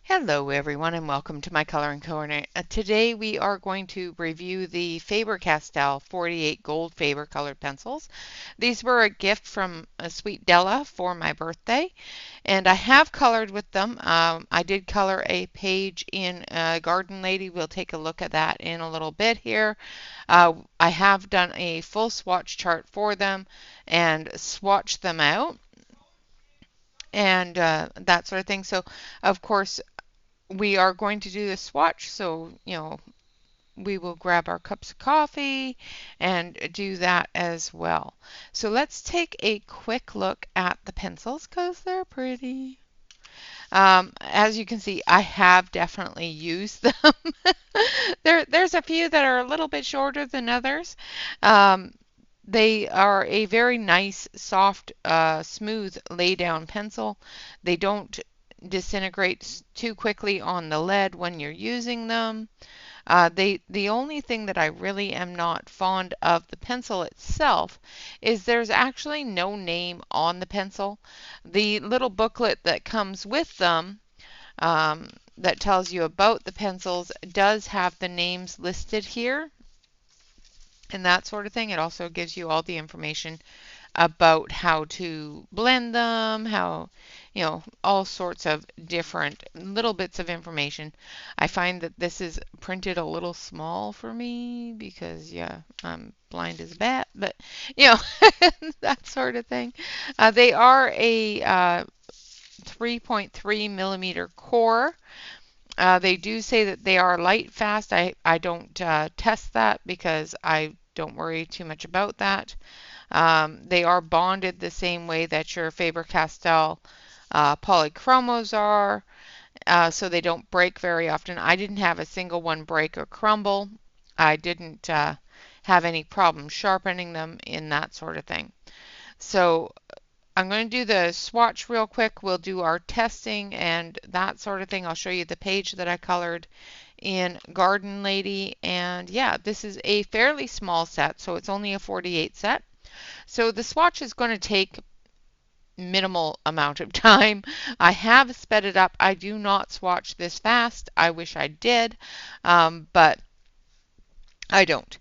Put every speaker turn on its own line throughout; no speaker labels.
Hello everyone and welcome to my coloring corner. Today we are going to review the Faber Castell 48 Goldfaber colored pencils. These were a gift from Sweet Della for my birthday, and I have colored with them. I did color a page in Garden Lady. We'll take a look at that in a little bit here. I have done a full swatch chart for them and swatched them out and that sort of thing. So of course we are going to do the swatch, so we will grab our cups of coffee and do that as well. So let's take a quick look at the pencils because they're pretty. As you can see, I have definitely used them. There's a few that are a little bit shorter than others. Um, they are a very nice, soft, smooth lay down pencil. They don't disintegrate too quickly on the lead when you're using them. The only thing that I really am not fond of the pencil itself is there's actually no name on the pencil. The little booklet that comes with them that tells you about the pencils does have the names listed here and that sort of thing. It also gives you all the information about how to blend them, all sorts of different little bits of information. I find that this is printed a little small for me because, yeah, I'm blind as a bat, but, that sort of thing. They are a 3.3 millimeter core. They do say that they are light fast. I don't test that because I don't worry too much about that. They are bonded the same way that your Faber-Castell polychromos are, so they don't break very often. I didn't have a single one break or crumble. I didn't have any problem sharpening them in that sort of thing. So I'm going to do the swatch real quick. We'll do our testing and that sort of thing. I'll show you the page that I colored in Garden Lady. And yeah, this is a fairly small set, so it's only a 48 set. So the swatch is going to take minimal amount of time. I have sped it up. I do not swatch this fast. I wish I did, but I don't.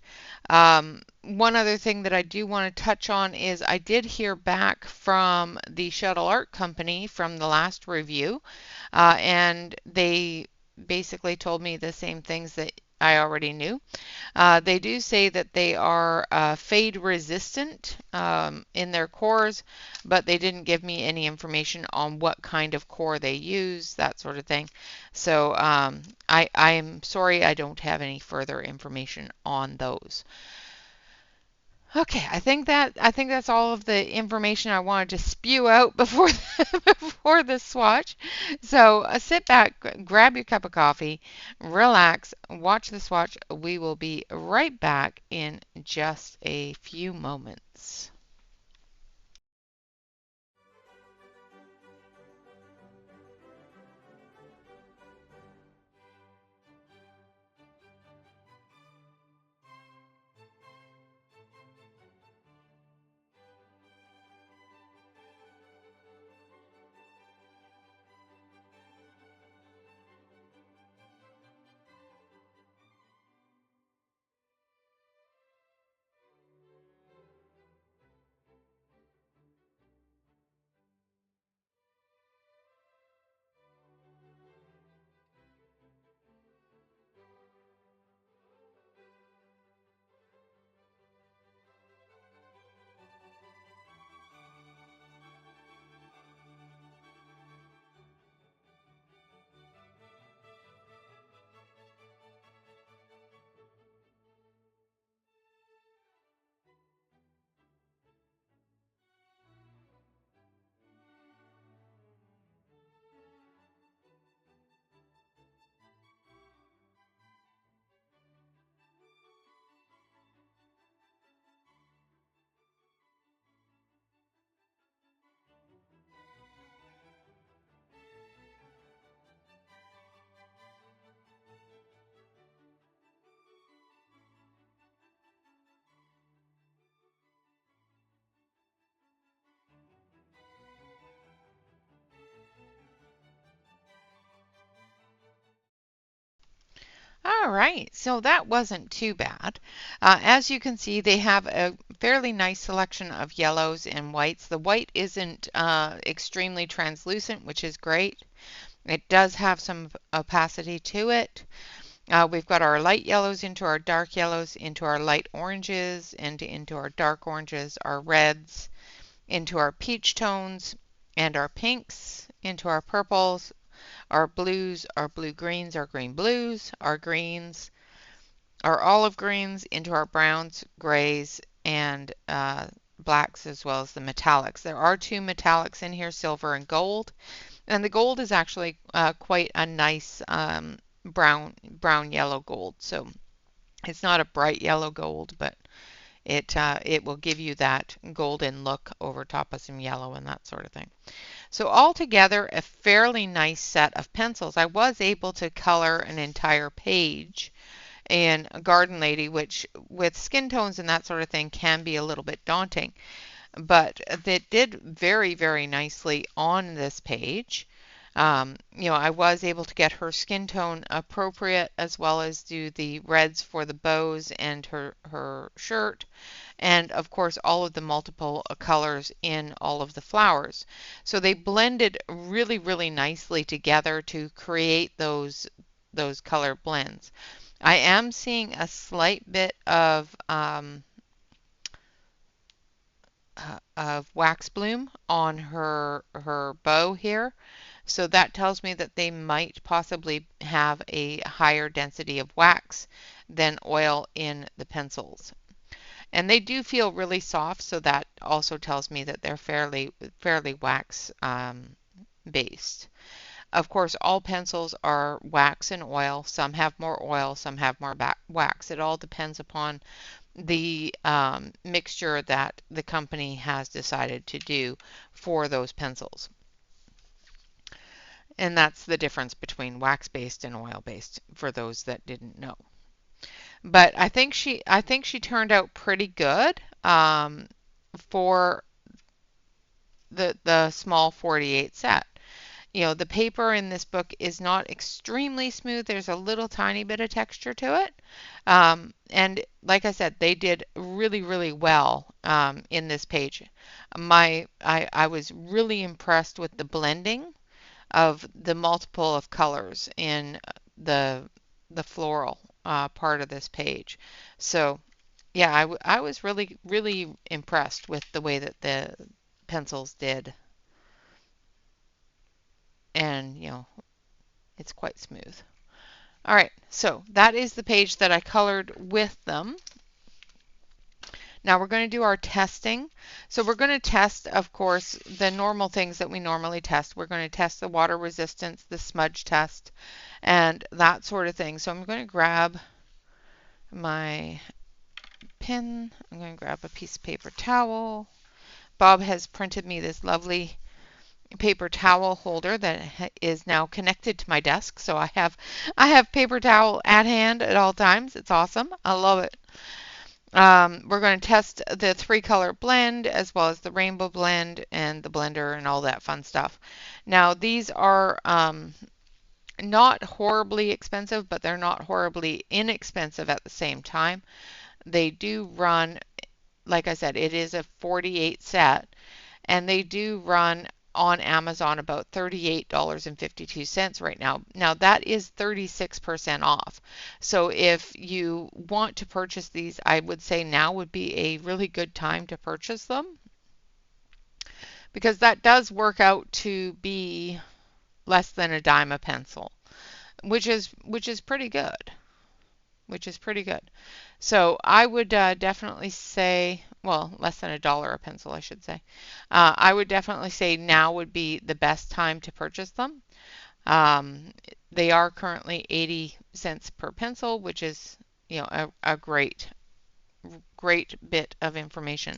One other thing that I do want to touch on is I did hear back from the Shuttle Art Company from the last review, and they basically told me the same things that I already knew. They do say that they are fade resistant in their cores, but they didn't give me any information on what kind of core they use, that sort of thing. So I am sorry I don't have any further information on those. Okay, I think that's all of the information I wanted to spew out before before the swatch. So sit back, grab your cup of coffee, relax, watch the swatch. We will be right back in just a few moments. right, so that wasn't too bad. As you can see, they have a fairly nice selection of yellows and whites. The white isn't extremely translucent, which is great. It does have some opacity to it. We've got our light yellows into our dark yellows, into our light oranges, and into our dark oranges, our reds, into our peach tones, and our pinks, into our purples, our blues, our blue greens, our green blues, our greens, our olive greens, into our browns, grays, and blacks, as well as the metallics. There are two metallics in here, silver and gold, and the gold is actually quite a nice brown yellow gold. So it's not a bright yellow gold, but it will give you that golden look over top of some yellow and that sort of thing. So altogether, a fairly nice set of pencils. I was able to color an entire page in Garden Lady, which with skin tones and that sort of thing can be a little bit daunting. But it did very, very nicely on this page. I was able to get her skin tone appropriate, as well as do the reds for the bows and her shirt, and of course all of the multiple colors in all of the flowers. So they blended really, really nicely together to create those color blends. I am seeing a slight bit of wax bloom on her bow here. So that tells me that they might possibly have a higher density of wax than oil in the pencils. And they do feel really soft, so that also tells me that they're fairly wax based. Of course, all pencils are wax and oil. Some have more oil, some have more wax. It all depends upon the mixture that the company has decided to do for those pencils. And that's the difference between wax-based and oil-based for those that didn't know. But I think she turned out pretty good for the small 48 set. The paper in this book is not extremely smooth. There's a little tiny bit of texture to it. And like I said, they did really, really well in this page. I was really impressed with the blending of the multiple of colors in the floral part of this page. So yeah, I was really, really impressed with the way that the pencils did. And, it's quite smooth. All right, so that is the page that I colored with them. Now we're going to do our testing. So we're going to test, of course, the normal things that we normally test. We're going to test the water resistance, the smudge test, and that sort of thing. So I'm going to grab my pen. I'm going to grab a piece of paper towel. Bob has printed me this lovely paper towel holder that is now connected to my desk. So I have paper towel at hand at all times. It's awesome. I love it. We're going to test the three color blend as well as the rainbow blend and the blender and all that fun stuff. Now these are not horribly expensive, but they're not horribly inexpensive at the same time. They do run, like I said, it is a 48 set, and they do run on Amazon about $38.52 right now. Now that is 36% off. So if you want to purchase these, I would say now would be a really good time to purchase them, because that does work out to be less than a dime a pencil, which is pretty good. Which is pretty good. So I would definitely say, well, less than $1 a pencil, I should say. I would definitely say now would be the best time to purchase them. They are currently 80 cents per pencil, which is, a great bit of information.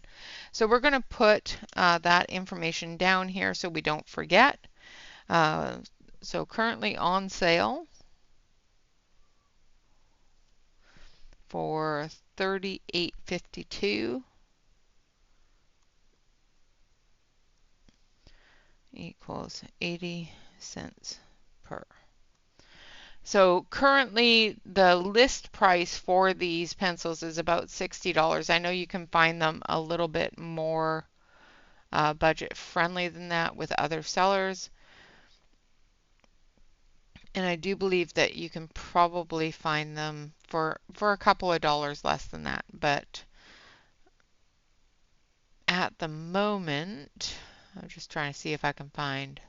So we're going to put that information down here so we don't forget. So currently on sale for $38.52 equals 80 cents per. So currently the list price for these pencils is about $60. I know you can find them a little bit more budget friendly than that with other sellers. And I do believe that you can probably find them for a couple of dollars less than that. But at the moment, I'm just trying to see if I can find,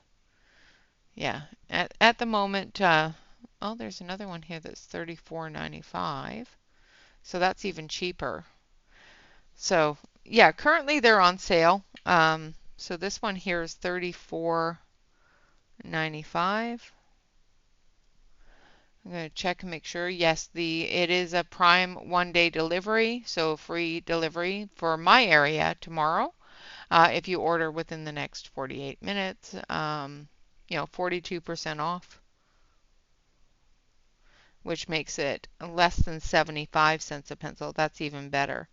yeah, at the moment, oh, there's another one here that's $34.95. So that's even cheaper. So yeah, currently they're on sale. So this one here is $34.95. I'm going to check and make sure. Yes, it is a Prime 1-day delivery, so free delivery for my area tomorrow. If you order within the next 48 minutes, 42% off, which makes it less than 75 cents a pencil. That's even better.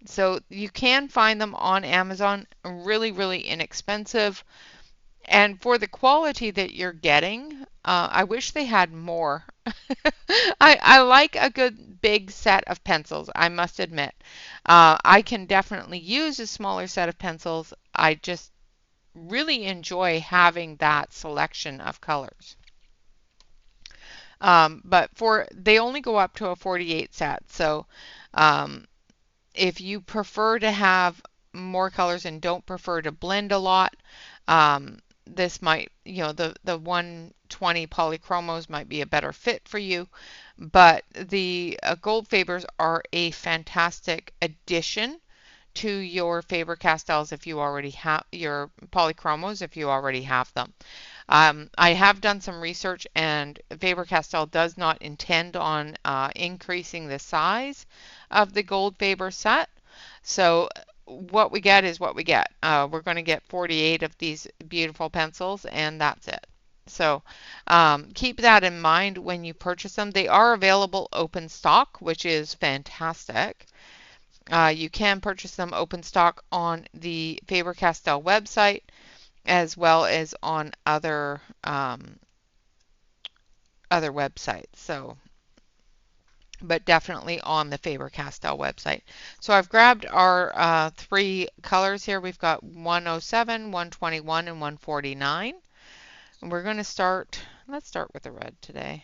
So you can find them on Amazon, really, really inexpensive. And for the quality that you're getting, I wish they had more. I like a good big set of pencils, I must admit. I can definitely use a smaller set of pencils. I just really enjoy having that selection of colors. But they only go up to a 48 set. So um, if you prefer to have more colors and don't prefer to blend a lot, this might, the 120 polychromos might be a better fit for you. But the Goldfabers are a fantastic addition to your Faber Castells if you already have your polychromos, if you already have them. I have done some research, and Faber Castell does not intend on increasing the size of the Goldfaber set. So what we get is what we get. We're going to get 48 of these beautiful pencils, and that's it. So keep that in mind when you purchase them. They are available open stock, which is fantastic. You can purchase them open stock on the Faber Castell website as well as on other websites. So, but definitely on the Faber Castell website. So I've grabbed our three colors here. We've got 107, 121, and 149. And we're going to start. Let's start with the red today.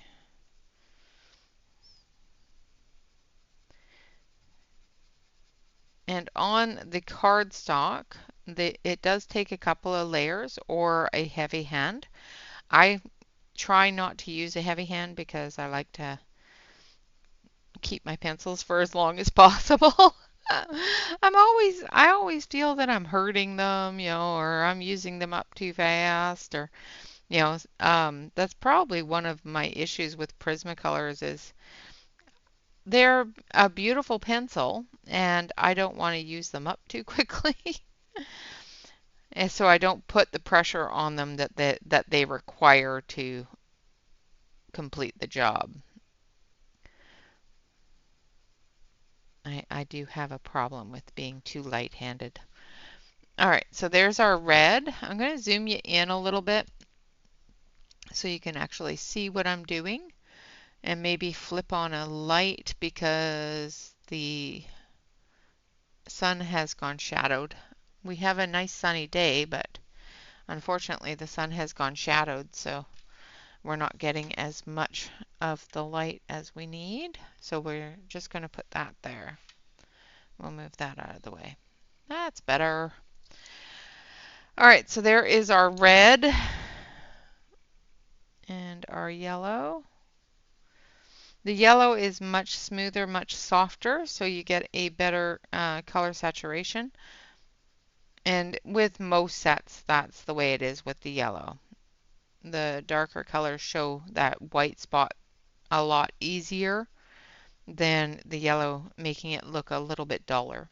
And on the cardstock, it does take a couple of layers or a heavy hand. I try not to use a heavy hand because I like to keep my pencils for as long as possible. I always feel that I'm hurting them, or I'm using them up too fast, or that's probably one of my issues with Prismacolors is they're a beautiful pencil and I don't want to use them up too quickly. And so I don't put the pressure on them that they require to complete the job. I do have a problem with being too light-handed. All right, so there's our red. I'm going to zoom you in a little bit so you can actually see what I'm doing, and maybe flip on a light because the sun has gone shadowed. We have a nice sunny day, but unfortunately the sun has gone shadowed, so we're not getting as much of the light as we need. So we're just going to put that there. We'll move that out of the way. That's better. All right, so there is our red and our yellow. The yellow is much smoother, much softer, so you get a better color saturation. And with most sets, that's the way it is with the yellow. The darker colors show that white spot a lot easier than the yellow, making it look a little bit duller.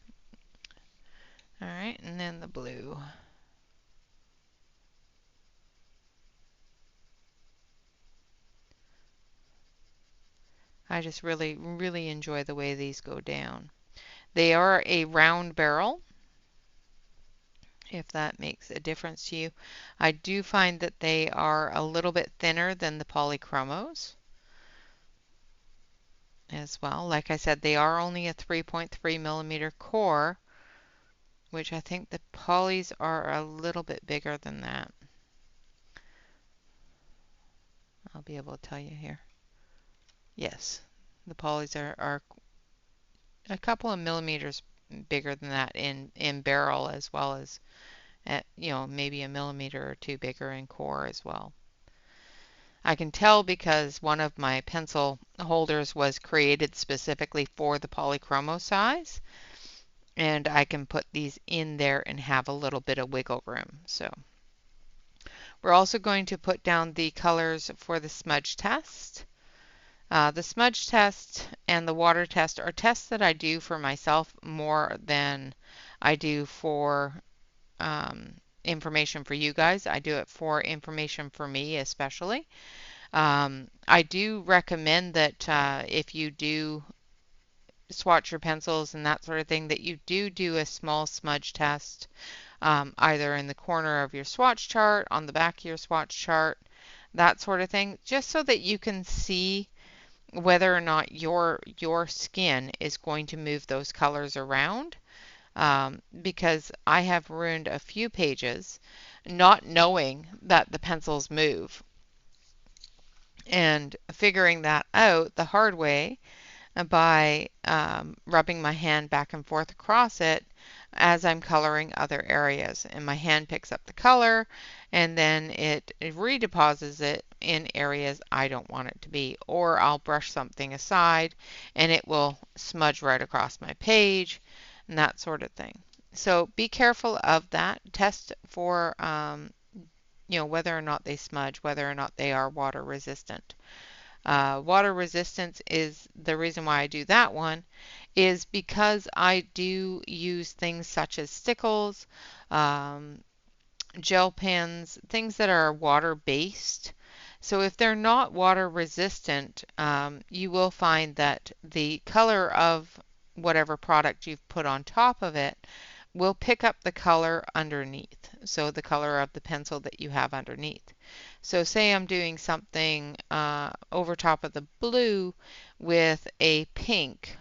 All right, and then the blue. I just really, really enjoy the way these go down. They are a round barrel, if that makes a difference to you. I do find that they are a little bit thinner than the polychromos as well. Like I said, they are only a 3.3 millimeter core, which I think the polys are a little bit bigger than that. I'll be able to tell you here. Yes, the polys are a couple of millimeters bigger than that in barrel, as well as at, maybe a millimeter or two bigger in core as well. I can tell because one of my pencil holders was created specifically for the polychromo size, and I can put these in there and have a little bit of wiggle room. So we're also going to put down the colors for the smudge test. The smudge test and the water test are tests that I do for myself more than I do for information for you guys. I do it for information for me especially. I do recommend that if you do swatch your pencils and that sort of thing, that you do a small smudge test, either in the corner of your swatch chart, on the back of your swatch chart, that sort of thing, just so that you can see whether or not your skin is going to move those colors around. Because I have ruined a few pages not knowing that the pencils move and figuring that out the hard way by rubbing my hand back and forth across it as I'm coloring other areas. And my hand picks up the color and then it redeposits it in areas I don't want it to be. Or I'll brush something aside and it will smudge right across my page and that sort of thing. So be careful of that. Test for whether or not they smudge, whether or not they are water resistant. Water resistance is the reason why I do that one is because I do use things such as stickles, gel pens, things that are water based. So if they're not water resistant, you will find that the color of whatever product you've put on top of it will pick up the color underneath. So the color of the pencil that you have underneath. So say I'm doing something over top of the blue with a pink,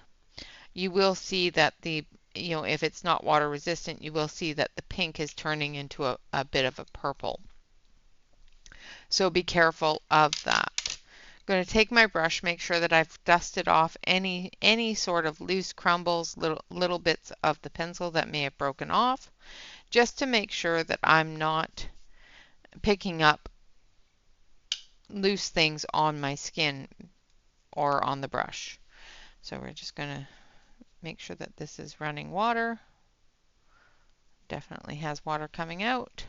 you will see that if it's not water resistant, you will see that the pink is turning into a bit of a purple. So be careful of that. I'm going to take my brush, make sure that I've dusted off any sort of loose crumbles, little bits of the pencil that may have broken off, just to make sure that I'm not picking up loose things on my skin or on the brush. So we're just going to make sure that this is running water. Definitely has water coming out.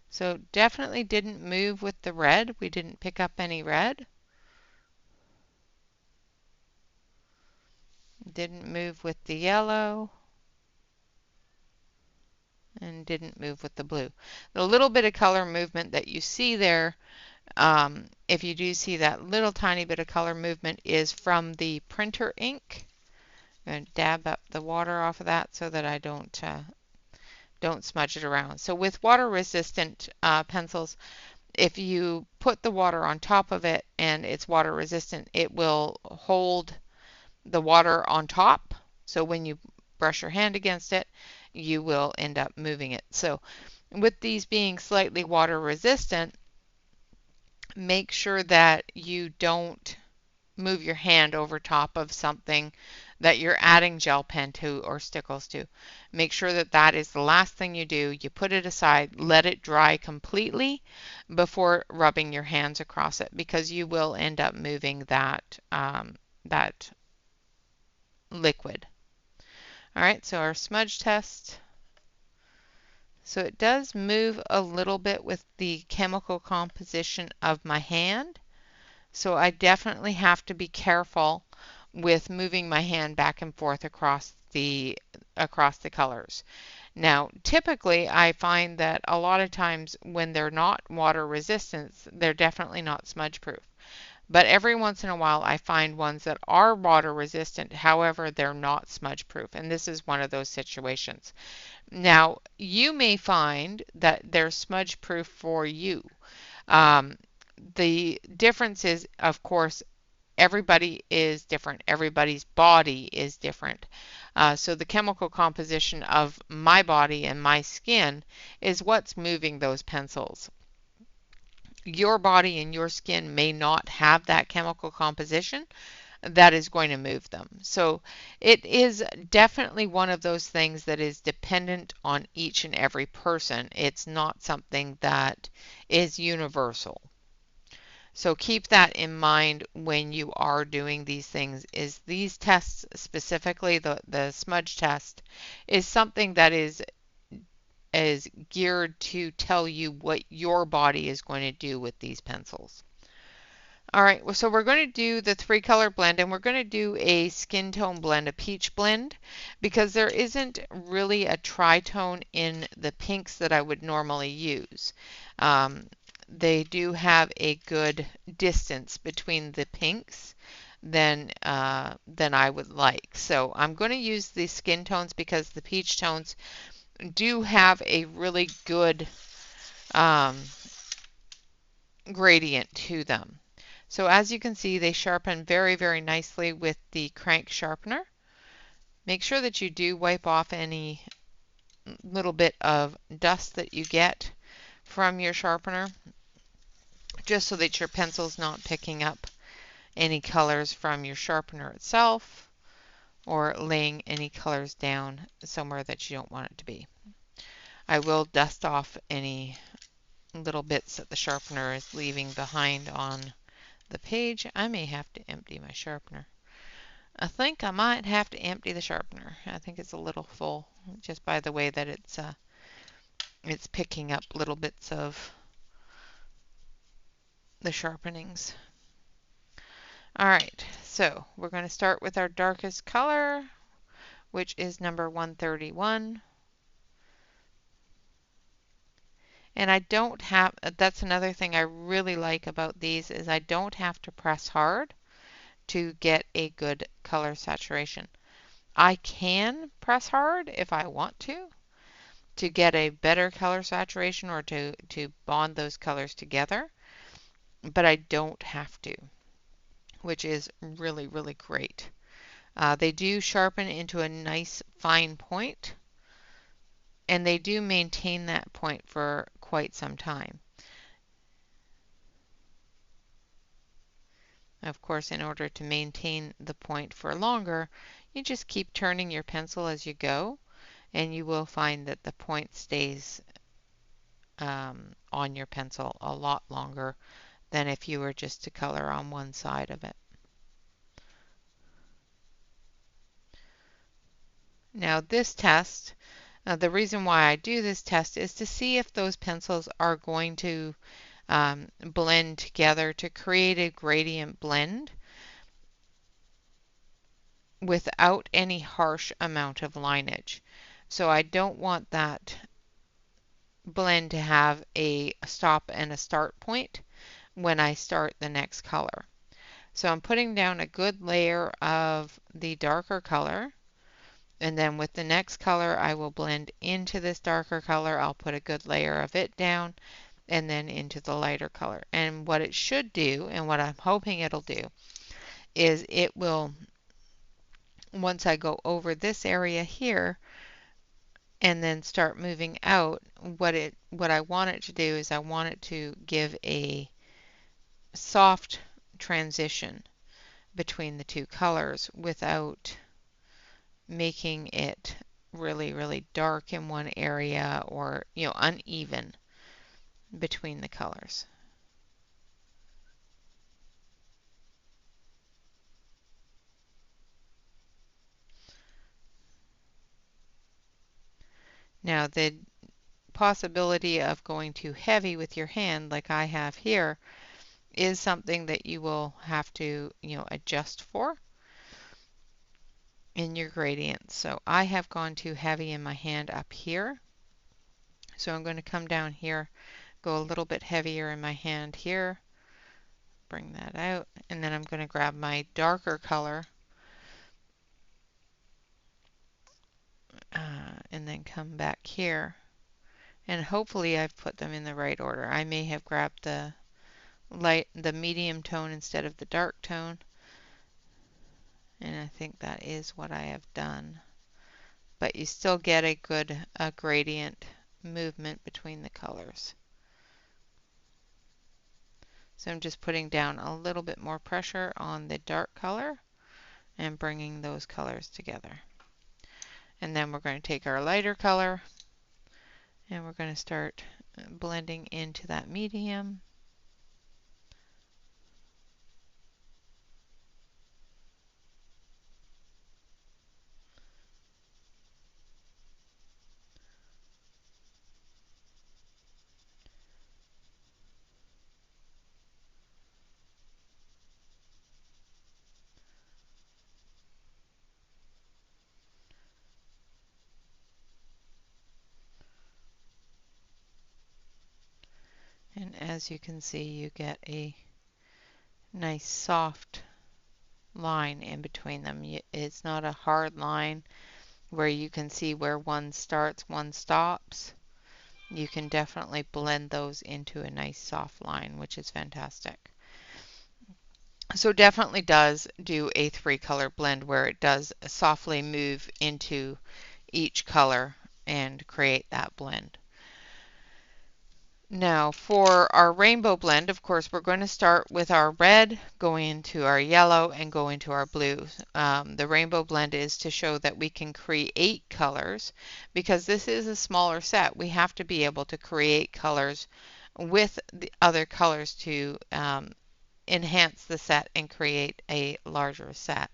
So definitely didn't move with the red. We didn't pick up any red. Didn't move with the yellow. And didn't move with the blue. The little bit of color movement that you see there, if you do see that little tiny bit of color movement, is from the printer ink. I'm going to dab up the water off of that so that I don't smudge it around. So with water resistant pencils, if you put the water on top of it and it's water resistant, it will hold the water on top. So when you brush your hand against it, you will end up moving it. So with these being slightly water resistant, make sure that you don't move your hand over top of something that you're adding gel pen to or stickles to. Make sure that that is the last thing you do. You put it aside, let it dry completely before rubbing your hands across it, because you will end up moving that liquid. All right, so our smudge test. So it does move a little bit with the chemical composition of my hand. So I definitely have to be careful with moving my hand back and forth across the colors. Now, typically I find that a lot of times when they're not water resistant, they're definitely not smudge proof. But every once in a while I find ones that are water resistant, however, they're not smudge proof, and this is one of those situations. Now, you may find that they're smudge proof for you. Um, the difference is, of course, everybody is different. Everybody's body is different. So the chemical composition of my body and my skin is what's moving those pencils. Your body and your skin may not have that chemical composition that is going to move them. So it is definitely one of those things that is dependent on each and every person. It's not something that is universal. So keep that in mind when you are doing these things. Is these tests, specifically the smudge test, is something that is geared to tell you what your body is going to do with these pencils. All right, so we're going to do the three color blend, and we're going to do a skin tone blend, a peach blend, because there isn't really a tritone in the pinks that I would normally use. They do have a good distance between the pinks than I would like. So I'm going to use the skin tones because the peach tones do have a really good um, gradient to them. So as you can see, they sharpen very, very nicely with the crank sharpener. Make sure that you do wipe off any little bit of dust that you get from your sharpener, just so that your pencil's not picking up any colors from your sharpener itself or laying any colors down somewhere that you don't want it to be. I will dust off any little bits that the sharpener is leaving behind on the page. I may have to empty my sharpener. I think I might have to empty the sharpener. I think it's a little full just by the way that it's picking up little bits of the sharpenings. All right, so we're going to start with our darkest color, which is number 131. And I don't have, that's another thing I really like about these, is I don't have to press hard to get a good color saturation. I can press hard if I want to get a better color saturation or to bond those colors together, but I don't have to, which is really, really great. They do sharpen into a nice fine point, and they do maintain that point for quite some time. Of course, in order to maintain the point for longer, you just keep turning your pencil as you go, and you will find that the point stays on your pencil a lot longer than if you were just to color on one side of it. Now this test, the reason why I do this test is to see if those pencils are going to blend together to create a gradient blend without any harsh amount of lineage. So I don't want that blend to have a stop and a start point when I start the next color. So I'm putting down a good layer of the darker color, and then with the next color I will blend into this darker color. I'll put a good layer of it down and then into the lighter color. And what it should do, and what I'm hoping it'll do, is it will, once I go over this area here and then start moving out, what I want it to do is I want it to give a soft transition between the two colors without making it really, really dark in one area or, uneven between the colors. Now, the possibility of going too heavy with your hand like I have here is something that you will have to, adjust for in your gradients. So I have gone too heavy in my hand up here. So I'm going to come down here, go a little bit heavier in my hand here, bring that out, and then I'm going to grab my darker color and then come back here, and hopefully I've put them in the right order. I may have grabbed the medium tone instead of the dark tone, and I think that is what I have done. But you still get a good gradient movement between the colors. So I'm just putting down a little bit more pressure on the dark color and bringing those colors together. And then we're going to take our lighter color and we're going to start blending into that medium. And as you can see, you get a nice soft line in between them. It's not a hard line where you can see where one starts, one stops. You can definitely blend those into a nice soft line, which is fantastic. So definitely does do a 3-color blend where it does softly move into each color and create that blend. Now for our rainbow blend, of course, we're going to start with our red, go into our yellow, and go into our blue. The rainbow blend is to show that we can create colors. Because this is a smaller set, we have to be able to create colors with the other colors to enhance the set and create a larger set.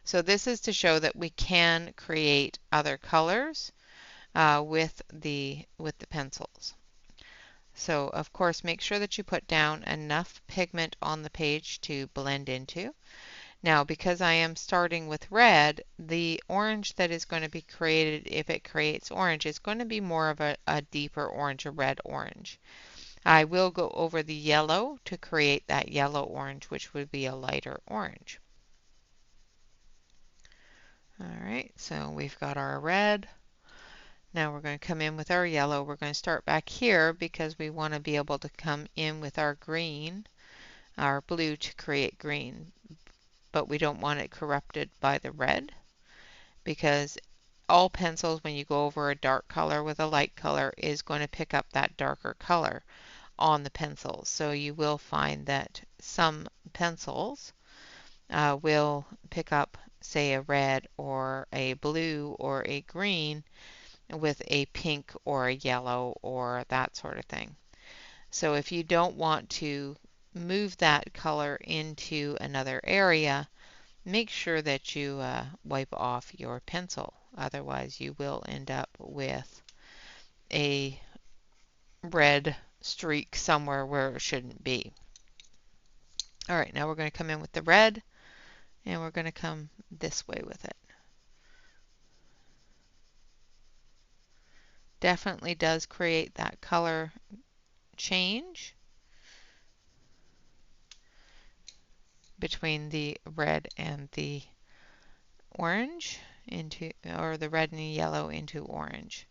So this is to show that we can create other colors with the pencils. So of course make sure that you put down enough pigment on the page to blend into. Now because I am starting with red, the orange that is going to be created, if it creates orange, is going to be more of a deeper orange, a red orange. I will go over the yellow to create that yellow orange, which would be a lighter orange. Alright, so we've got our red. Now we're going to come in with our yellow. We're going to start back here because we want to be able to come in with our green, our blue to create green. But we don't want it corrupted by the red because all pencils, when you go over a dark color with a light color, is going to pick up that darker color on the pencils. So you will find that some pencils will pick up, say, a red or a blue or a green with a pink or a yellow or that sort of thing. So if you don't want to move that color into another area, make sure that you wipe off your pencil. Otherwise you will end up with a red streak somewhere where it shouldn't be. Alright, now we're going to come in with the red and we're going to come this way with it. Definitely does create that color change between the red and the orange into, or the red and the yellow into orange.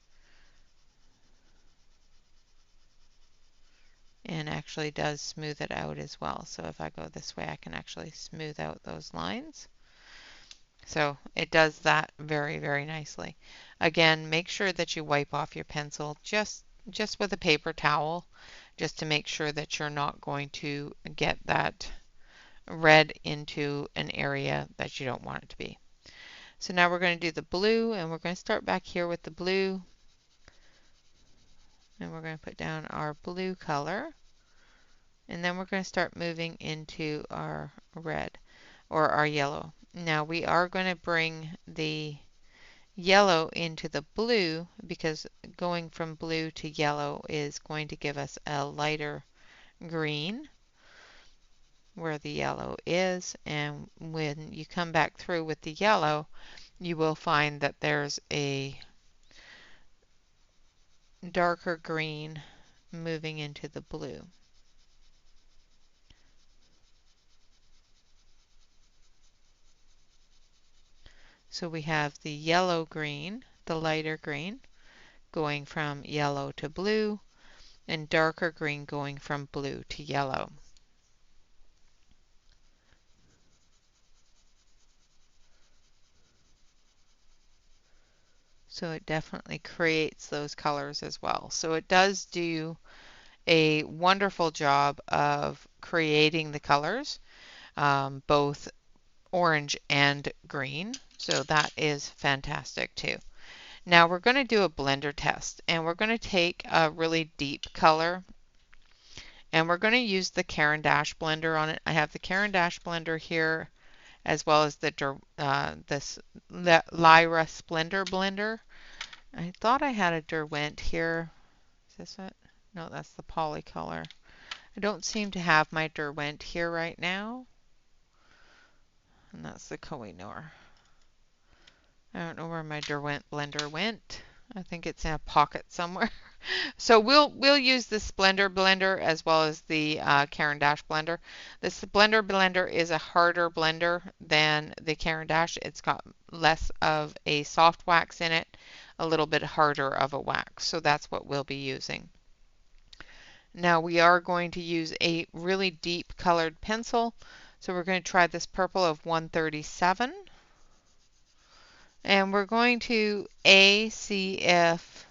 And actually does smooth it out as well. So if I go this way, I can actually smooth out those lines. So it does that very, very nicely. Again, make sure that you wipe off your pencil just with a paper towel, just to make sure that you're not going to get that red into an area that you don't want it to be. So now we're going to do the blue, and we're going to start back here with the blue. And we're going to put down our blue color. And then we're going to start moving into our red or our yellow. Now we are going to bring the yellow into the blue because going from blue to yellow is going to give us a lighter green where the yellow is, and when you come back through with the yellow, you will find that there's a darker green moving into the blue. So we have the yellow green, the lighter green, going from yellow to blue, and darker green going from blue to yellow. So it definitely creates those colors as well. So it does do a wonderful job of creating the colors, both orange and green. So that is fantastic too. Now we're going to do a blender test, and we're going to take a really deep color, and we're going to use the Caran d'Ache blender on it. I have the Caran d'Ache blender here, as well as this Lyra Splendor blender. I thought I had a Derwent here. Is this it? No, that's the Polycolor. I don't seem to have my Derwent here right now. And that's the Kohinoor. I don't know where my Derwent blender went. I think it's in a pocket somewhere. So we'll use the Splendor blender as well as the Caran d'Ache blender. The Splendor blender is a harder blender than the Caran d'Ache. It's got less of a soft wax in it, a little bit harder of a wax. So that's what we'll be using. Now we are going to use a really deep colored pencil. So we're going to try this purple of 137. And we're going to see if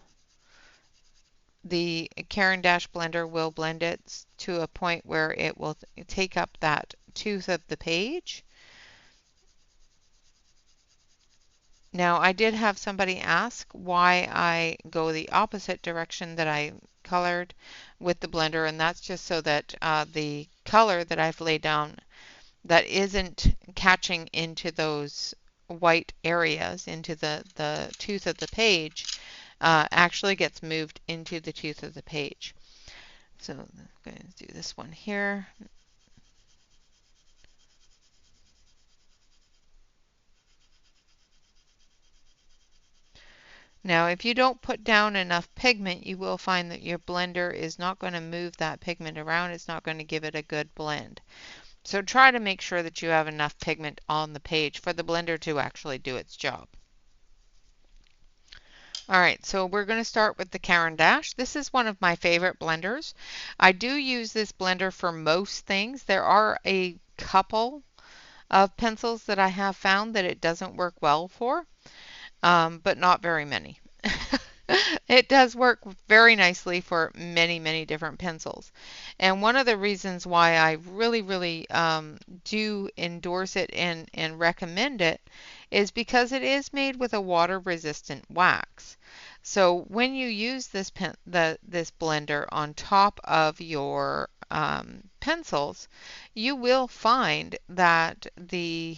the Caran d'Ache blender will blend it to a point where it will take up that tooth of the page. Now I did have somebody ask why I go the opposite direction that I colored with the blender, and that's just so that the color that I've laid down that isn't catching into those white areas, into the tooth of the page, actually gets moved into the tooth of the page. So I'm going to do this one here. Now, if you don't put down enough pigment, you will find that your blender is not going to move that pigment around. It's not going to give it a good blend. So try to make sure that you have enough pigment on the page for the blender to actually do its job. Alright, so we're going to start with the Caran d'Ache. This is one of my favorite blenders. I do use this blender for most things. There are a couple of pencils that I have found that it doesn't work well for, but not very many. It does work very nicely for many, many different pencils. And one of the reasons why I really do endorse it and recommend it is because it is made with a water-resistant wax. So when you use this blender on top of your pencils, you will find that the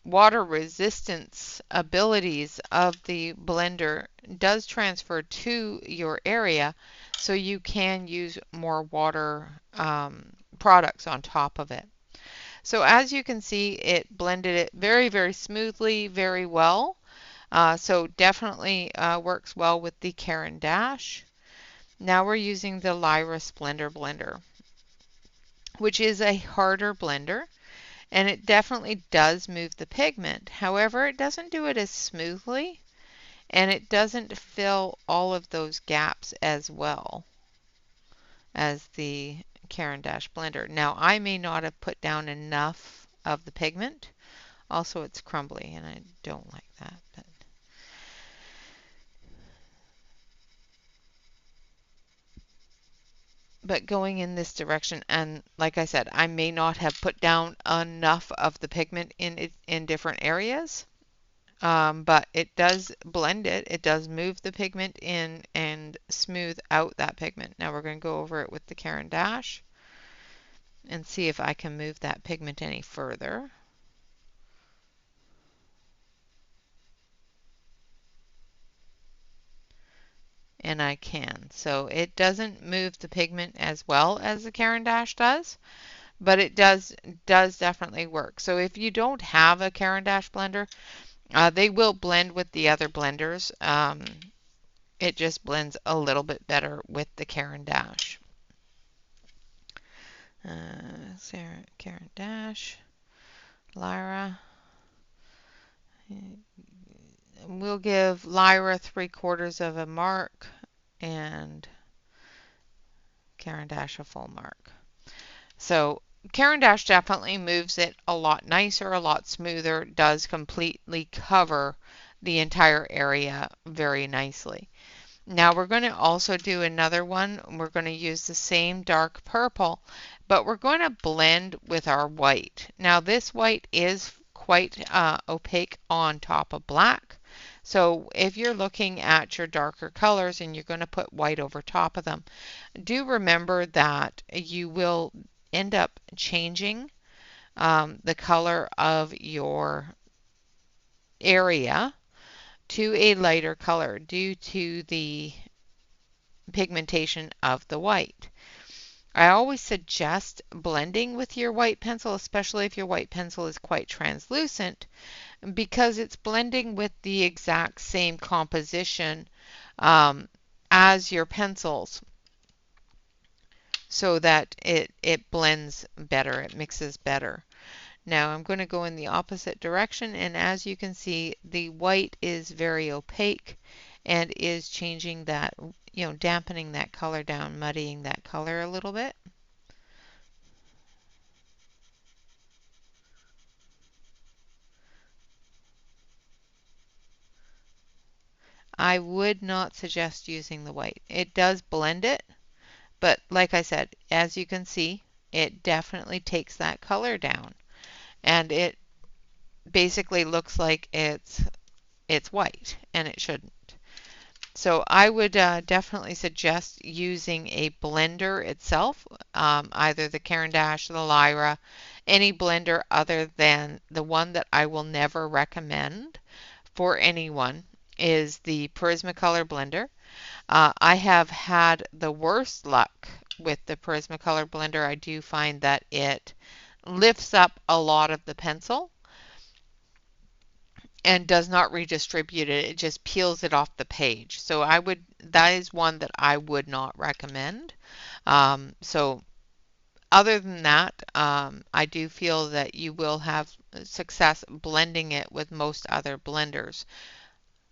water resistance abilities of the blender does transfer to your area, so you can use more water products on top of it. So as you can see, it blended it very smoothly, very well. So definitely works well with the Caran d'Ache. Now we're using the Lyra Splendor blender, which is a harder blender. And it definitely does move the pigment. However, it doesn't do it as smoothly, and it doesn't fill all of those gaps as well as the Caran d'Ache blender. Now, I may not have put down enough of the pigment. Also, it's crumbly, and I don't like that. But going in this direction, and like I said, I may not have put down enough of the pigment in different areas, but it does blend it. It does move the pigment in and smooth out that pigment. Now we're going to go over it with the Caran d'Ache and see if I can move that pigment any further. And I can. So it doesn't move the pigment as well as the Caran d'Ache does, but it does definitely work. So if you don't have a Caran d'Ache blender, they will blend with the other blenders. It just blends a little bit better with the Caran d'Ache. Caran d'Ache, Lyra. We'll give Lyra 3/4 of a mark and Caran d'Ache a full mark. So Caran d'Ache definitely moves it a lot nicer, a lot smoother, does completely cover the entire area very nicely. Now we're going to also do another one. We're going to use the same dark purple, but we're going to blend with our white. Now this white is quite opaque on top of black. So if you're looking at your darker colors and you're going to put white over top of them, do remember that you will end up changing the color of your area to a lighter color due to the pigmentation of the white. I always suggest blending with your white pencil, especially if your white pencil is quite translucent, because it's blending with the exact same composition as your pencils, so that it blends better, it mixes better. Now I'm going to go in the opposite direction, and as you can see, the white is very opaque and is changing that, dampening that color down, muddying that color a little bit. I would not suggest using the white. It does blend it, but like I said, as you can see, it definitely takes that color down, and it basically looks like it's white, and it shouldn't. So I would definitely suggest using a blender itself, either the Caran d'Ache, the Lyra, any blender other than the one that I will never recommend for anyone is the Prismacolor blender. I have had the worst luck with the Prismacolor blender. I do find that it lifts up a lot of the pencil and does not redistribute it. It just peels it off the page. So that is one that I would not recommend. So other than that, I do feel that you will have success blending it with most other blenders.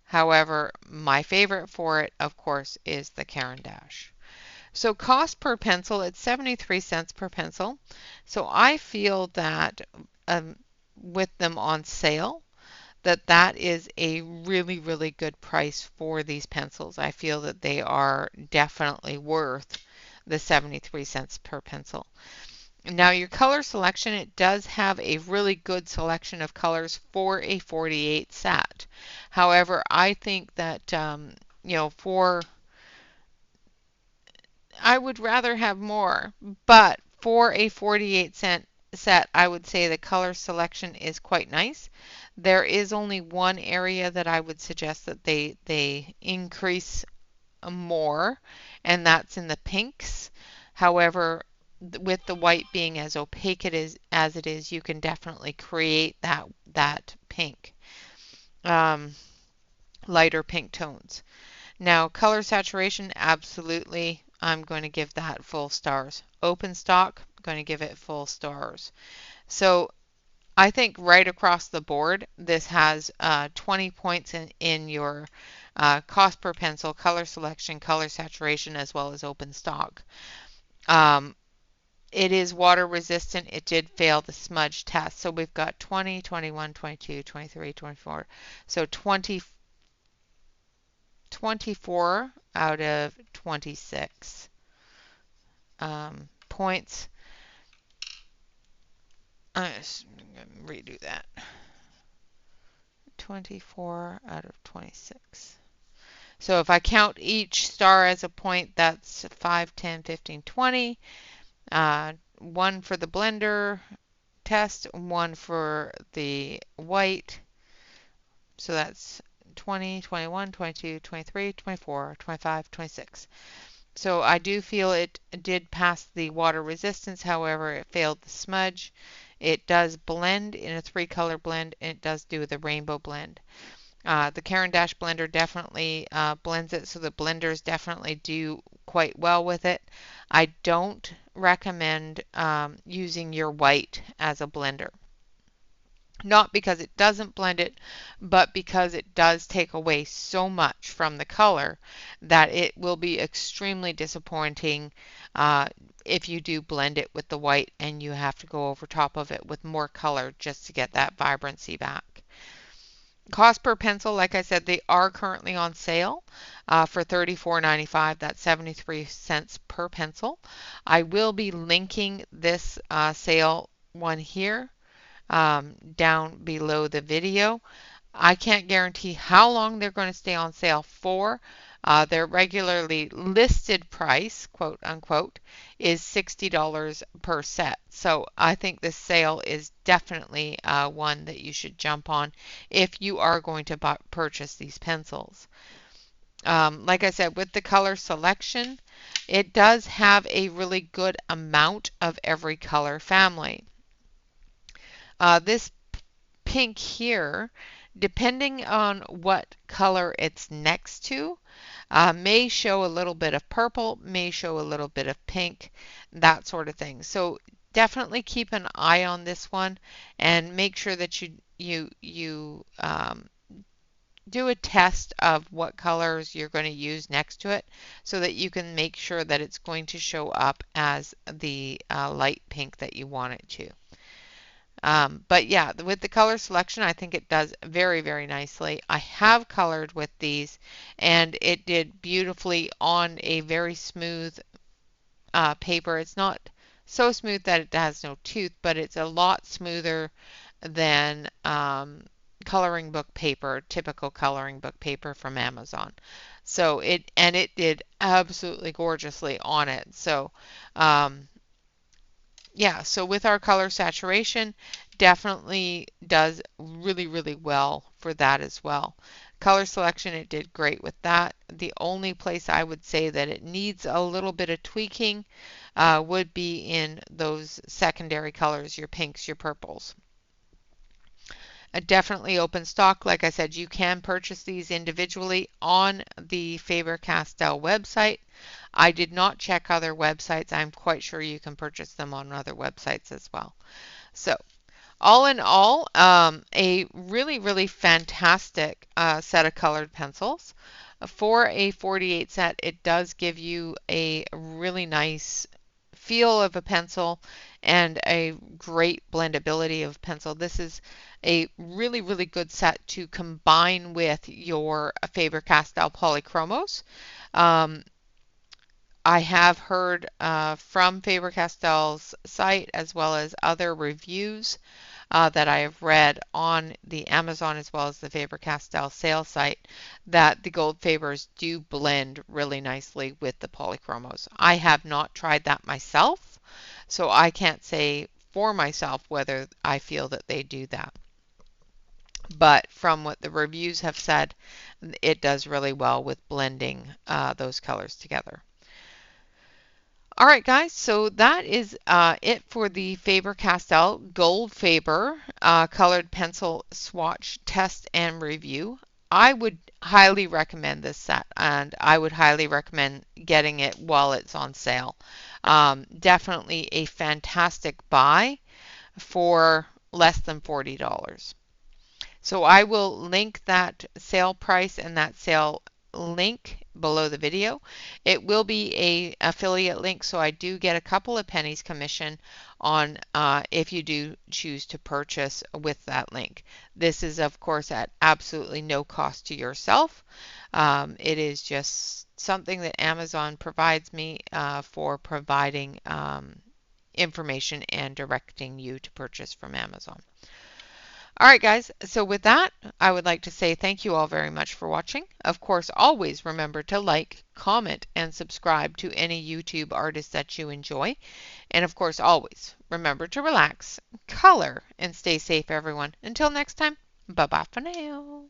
However, my favorite for it, of course, is the Caran d'Ache. So cost per pencil, it's 73 cents per pencil. So I feel that with them on sale, that is a really, really good price for these pencils. I feel that they are definitely worth the 73 cents per pencil. Now your color selection, it does have a really good selection of colors for a 48 set. However, I think that, I would rather have more, but for a 48-cent set, I would say the color selection is quite nice. There is only one area that I would suggest that they increase more, and that's in the pinks. However, with the white being as opaque as it is, you can definitely create that pink, um, lighter pink tones. Now, color saturation, absolutely, I'm going to give that full stars. Open stock, I'm going to give it full stars. So I think right across the board, this has 20 points in your cost per pencil, color selection, color saturation, as well as open stock. It is water resistant. It did fail the smudge test. So we've got 20, 21, 22, 23, 24. So 24 out of 26 points. I'm going to redo that. 24 out of 26. So if I count each star as a point, that's 5, 10, 15, 20. One for the blender test, one for the white. So that's 20, 21, 22, 23, 24, 25, 26. So I do feel it did pass the water resistance, however, it failed the smudge. It does blend in a 3-color blend, and it does do the rainbow blend. The Caran d'Ache blender definitely blends it, so the blenders definitely do quite well with it. I don't recommend using your white as a blender. Not because it doesn't blend it, but because it does take away so much from the color that it will be extremely disappointing if you do blend it with the white and you have to go over top of it with more color just to get that vibrancy back. Cost per pencil, like I said, they are currently on sale for $34.95. That's 73 cents per pencil. I will be linking this sale one here down below the video. I can't guarantee how long they're going to stay on sale for. Their regularly listed price, quote unquote, is $60 per set. So I think this sale is definitely one that you should jump on if you are going to purchase these pencils. Like I said, with the color selection, it does have a really good amount of every color family. This pink here, depending on what color it's next to, may show a little bit of purple, may show a little bit of pink, that sort of thing. So definitely keep an eye on this one and make sure that you do a test of what colors you're going to use next to it so that you can make sure that it's going to show up as the light pink that you want it to. But yeah, with the color selection, I think it does very, very nicely. I have colored with these, and it did beautifully on a very smooth paper. It's not so smooth that it has no tooth, but it's a lot smoother than coloring book paper, typical coloring book paper from Amazon. So it did absolutely gorgeously on it. So yeah, so with our color saturation, definitely does really, really well for that as well. Color selection, it did great with that. The only place I would say that it needs a little bit of tweaking would be in those secondary colors, your pinks, your purples. Definitely open stock. Like I said, you can purchase these individually on the Faber Castell website. I did not check other websites. I'm quite sure you can purchase them on other websites as well. So, all in all, a really, really fantastic set of colored pencils. For a 48 set, it does give you a really nice feel of a pencil and a great blendability of pencil. This is a really, really good set to combine with your Faber Castell Polychromos. I have heard from Faber Castell's site as well as other reviews that I have read on the Amazon as well as the Faber Castell sales site that the Goldfabers do blend really nicely with the Polychromos. I have not tried that myself, so I can't say for myself whether I feel that they do that. But from what the reviews have said, it does really well with blending those colors together. All right, guys, so that is it for the Faber Castell Goldfaber colored pencil swatch test and review. I would highly recommend this set, and I would highly recommend getting it while it's on sale. Definitely a fantastic buy for less than $40. So I will link that sale price and that sale link below the video. It will be a affiliate link, so I do get a couple of pennies commission on if you do choose to purchase with that link. This is of course at absolutely no cost to yourself. It is just something that Amazon provides me for providing information and directing you to purchase from Amazon. All right, guys, so with that, I would like to say thank you all very much for watching. Of course, always remember to like, comment, and subscribe to any YouTube artist that you enjoy. And of course, always remember to relax, color, and stay safe, everyone. Until next time, bye-bye for now.